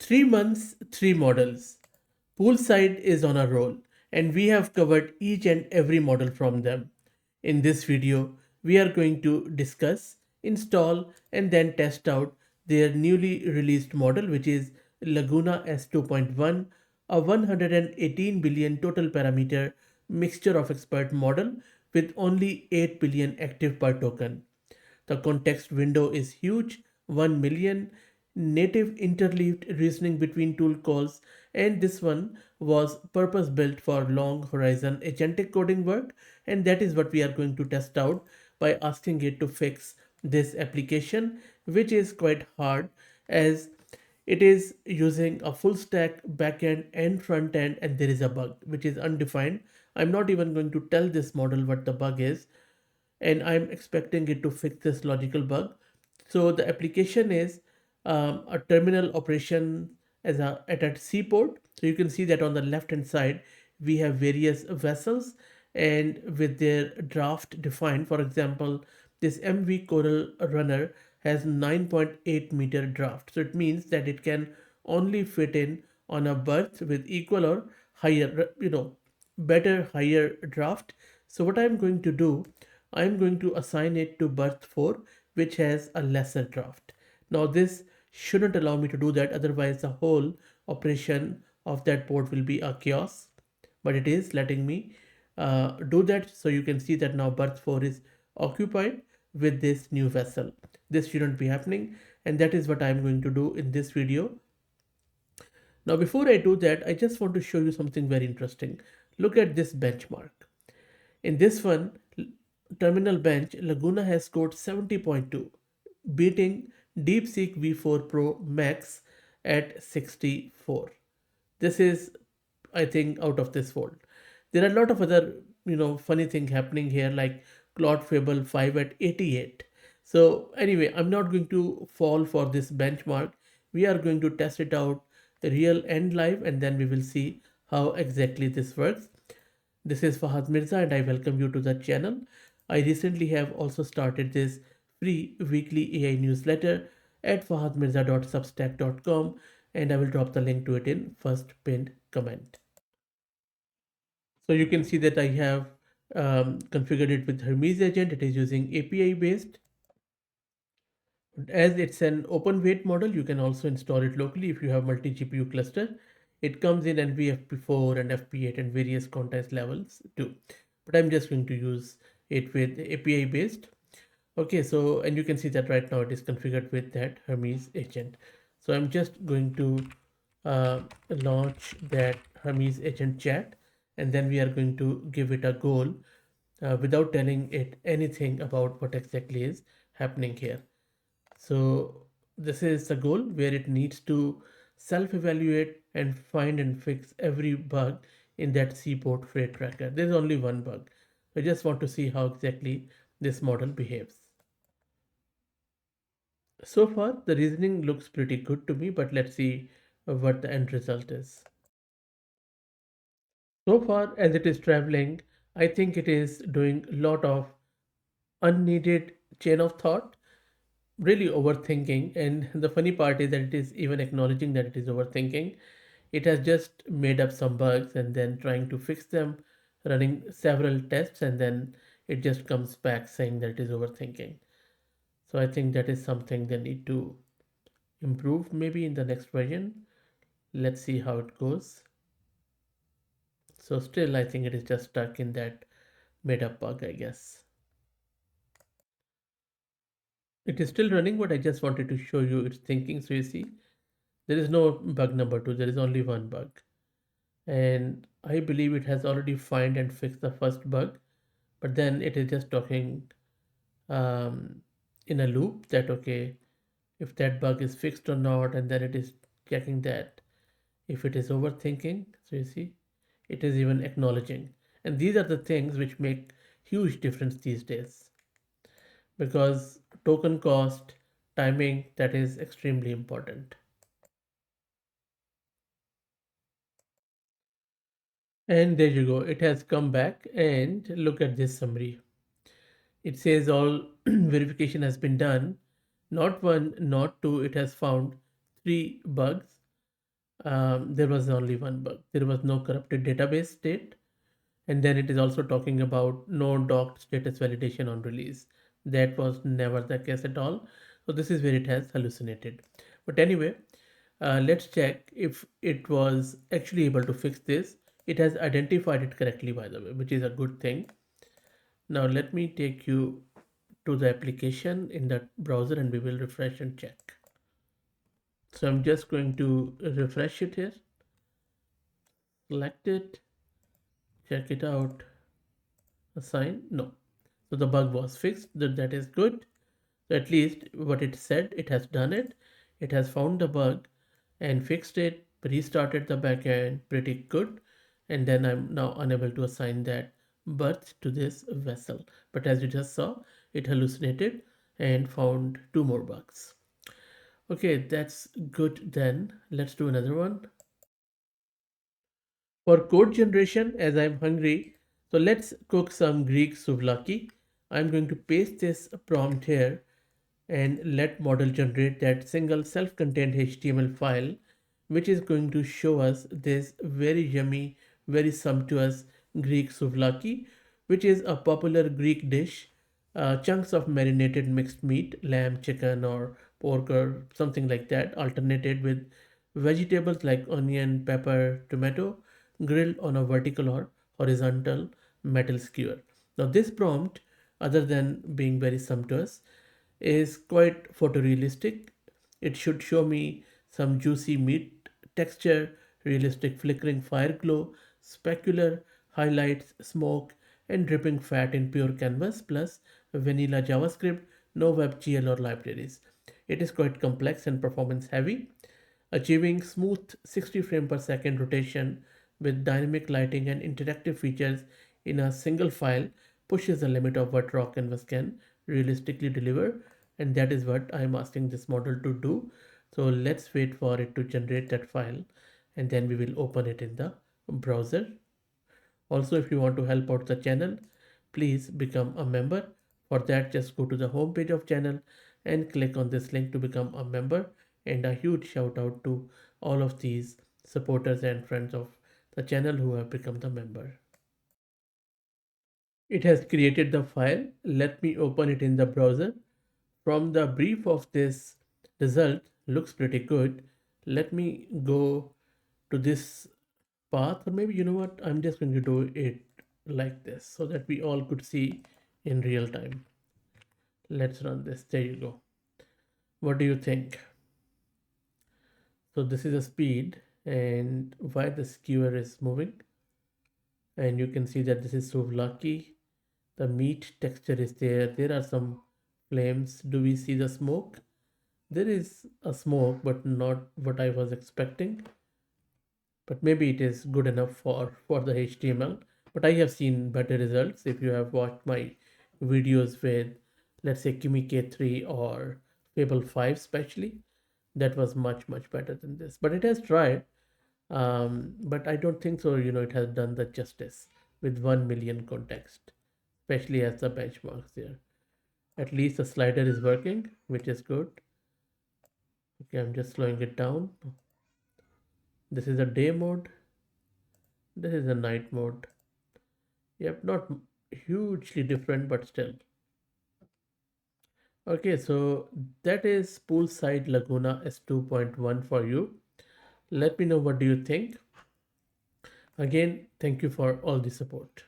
3 months, three models. Poolside is on a roll, and we have covered each and every model from them. In this video, we are going to discuss, install, and then test out their newly released model, which is Laguna S 2.1, a 118 billion total parameter mixture of expert model with only 8 billion active per token. The context window is huge, 1 million native interleaved reasoning between tool calls, and this one was purpose built for long horizon agentic coding work, and that is what we are going to test out by asking it to fix this application, which is quite hard as it is using a full stack backend and front end, and there is a bug which is undefined. I'm not even going to tell this model what the bug is, and I'm expecting it to fix this logical bug. So the application is a terminal operation at a seaport. So you can see that on the left hand side we have various vessels and with their draft defined. For example, this MV Coral Runner has 9.8-meter draft. So it means that it can only fit in on a berth with equal or higher, better higher draft. So what I'm going to do, I'm going to assign it to berth 4, which has a lesser draft. Now this shouldn't allow me to do that, otherwise the whole operation of that port will be a chaos, but it is letting me do that. So you can see that now berth 4 is occupied with this new vessel. This shouldn't be happening, and that is what I'm going to do in this video. Now before I do that, I just want to show you something very interesting. Look at this benchmark. In this one, terminal bench, Laguna has scored 70.2, beating DeepSeek V4 Pro Max at 64. This is, I think, out of this world. There are a lot of other, funny thing happening here, like Claude Fable 5 at 88. So anyway, I'm not going to fall for this benchmark. We are going to test it out real and live, and then we will see how exactly this works. This is Fahad Mirza, and I welcome you to the channel. I recently have also started this free weekly AI newsletter at fahadmirza.substack.com, and I will drop the link to it in first pinned comment. So you can see that I have configured it with Hermes agent. It is using API based. As it's an open weight model, you can also install it locally if you have multi GPU cluster. It comes in NVFP4 and FP8 and various context levels too. But I'm just going to use it with API based. Okay, so and you can see that right now it is configured with that Hermes agent. So I'm just going to launch that Hermes agent chat, and then we are going to give it a goal without telling it anything about what exactly is happening here. So this is the goal where it needs to self-evaluate and find and fix every bug in that seaport freight tracker. There's only one bug. I just want to see how exactly this model behaves. So far, the reasoning looks pretty good to me, but let's see what the end result is. So far as it is traveling, I think it is doing a lot of unneeded chain of thought, really overthinking. And the funny part is that it is even acknowledging that it is overthinking. It has just made up some bugs and then trying to fix them, running several tests, and then it just comes back saying that it is overthinking. So I think that is something they need to improve maybe in the next version. Let's see how it goes. So still I think it is just stuck in that made up bug, I guess. It is still running, but I just wanted to show you its thinking. So you see, there is no bug number 2, there is only one bug. And I believe it has already found and fixed the first bug, but then it is just talking um, in a loop that okay, if that bug is fixed or not, and then it is checking that if it is overthinking. So you see, it is even acknowledging. And these are the things which make huge difference these days, because token cost, timing, that is extremely important. And there you go, it has come back, and look at this summary. It says all verification has been done. Not one, not two, it has found three bugs. there was only one bug. There was no corrupted database state. And then it is also talking about no docked status validation on release. That was never the case at all. So this is where it has hallucinated. But anyway, let's check if it was actually able to fix this. It has identified it correctly, by the way, which is a good thing. Now let me take you to the application in that browser and we will refresh and check. So I'm just going to refresh it here, select it, check it out, assign, no. So the bug was fixed, that is good. So at least what it said, it has done it. It has found the bug and fixed it, restarted the backend, pretty good. And then I'm now unable to assign that berth to this vessel. But as you just saw, it hallucinated and found two more bugs. Okay, that's good then. Let's do another one. For code generation, as I'm hungry, so let's cook some Greek souvlaki. I'm going to paste this prompt here and let model generate that single self-contained HTML file, which is going to show us this very yummy, very sumptuous Greek souvlaki, which is a popular Greek dish. Chunks of marinated mixed meat, lamb, chicken, or pork, or something like that, alternated with vegetables like onion, pepper, tomato, grilled on a vertical or horizontal metal skewer. Now, this prompt, other than being very sumptuous, is quite photorealistic. It should show me some juicy meat texture, realistic flickering fire glow, specular highlights, smoke, and dripping fat in pure canvas, plus vanilla JavaScript, no WebGL or libraries. It is quite complex and performance heavy. Achieving smooth 60 frame per second rotation with dynamic lighting and interactive features in a single file pushes the limit of what raw canvas can realistically deliver, and that is what I'm asking this model to do. So let's wait for it to generate that file and then we will open it in the browser. Also, if you want to help out the channel, please become a member. For that, just go to the home page of channel and click on this link to become a member. And a huge shout out to all of these supporters and friends of the channel who have become the member. It has created the file. Let me open it in the browser. From the brief of this result, looks pretty good. Let me go to this path, or maybe you know what, I'm just going to do it like this so that we all could see in real time. Let's run this. There you go. What do you think? So this is a speed and why the skewer is moving, and you can see that this is souvlaki. The meat texture is there. There are some flames. Do we see the smoke? There is a smoke, but not what I was expecting. But maybe it is good enough for the HTML. But I have seen better results. If you have watched my videos with, let's say, Kimi K3 or Fable 5 especially, that was much better than this. But it has tried, but I don't think so, it has done the justice with 1 million context, especially as the benchmarks there. At least the slider is working, which is good. Okay, I'm just slowing it down. This is a day mode. This is a night mode. Yep, not hugely different, but still. Okay, so that is poolside Laguna S2.1 for you. Let me know what do you think. Again, thank you for all the support.